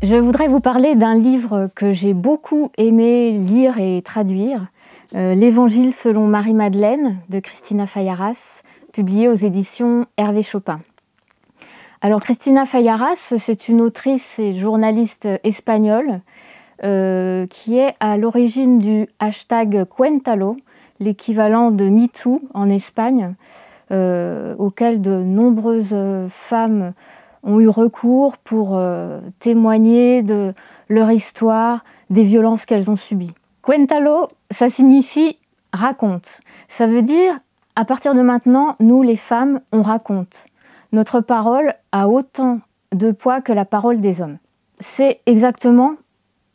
Je voudrais vous parler d'un livre que j'ai beaucoup aimé lire et traduire, l'Évangile selon Marie-Madeleine de Cristina Fallaras, publié aux éditions Hervé Chopin. Alors Cristina Fallaras, c'est une autrice et journaliste espagnole qui est à l'origine du hashtag Cuéntalo, l'équivalent de MeToo en Espagne, auquel de nombreuses femmes ont eu recours pour témoigner de leur histoire, des violences qu'elles ont subies. Cuéntalo, ça signifie « raconte ». Ça veut dire, à partir de maintenant, nous les femmes, on raconte. Notre parole a autant de poids que la parole des hommes. C'est exactement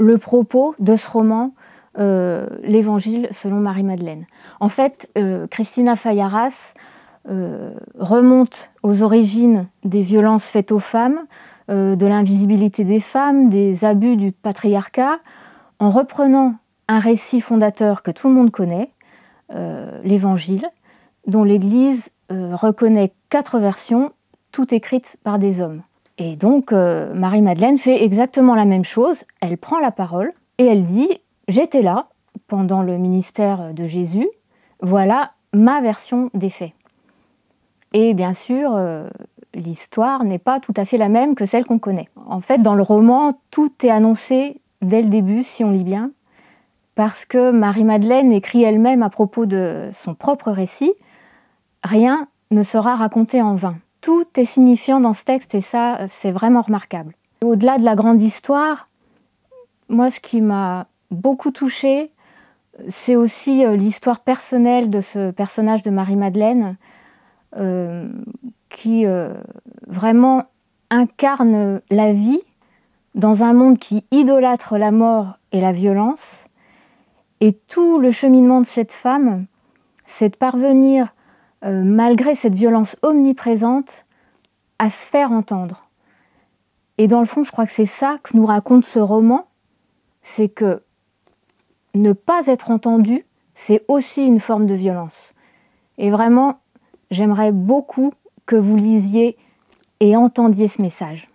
le propos de ce roman, l'Évangile selon Marie-Madeleine. En fait, Cristina Fallaras remonte aux origines des violences faites aux femmes, de l'invisibilité des femmes, des abus du patriarcat, en reprenant un récit fondateur que tout le monde connaît, l'Évangile, dont l'Église reconnaît 4 versions, toutes écrites par des hommes. Et donc, Marie-Madeleine fait exactement la même chose, elle prend la parole et elle dit « J'étais là pendant le ministère de Jésus, voilà ma version des faits ». Et bien sûr, l'histoire n'est pas tout à fait la même que celle qu'on connaît. En fait, dans le roman, tout est annoncé dès le début, si on lit bien, parce que Marie-Madeleine écrit elle-même à propos de son propre récit « Rien ne sera raconté en vain ». Tout est signifiant dans ce texte et ça, c'est vraiment remarquable. Au-delà de la grande histoire, moi, ce qui m'a beaucoup touchée, c'est aussi l'histoire personnelle de ce personnage de Marie-Madeleine qui vraiment incarne la vie dans un monde qui idolâtre la mort et la violence. Et tout le cheminement de cette femme, c'est de parvenir, malgré cette violence omniprésente, à se faire entendre. Et dans le fond, je crois que c'est ça que nous raconte ce roman, c'est que ne pas être entendu, c'est aussi une forme de violence. Et vraiment, j'aimerais beaucoup que vous lisiez et entendiez ce message.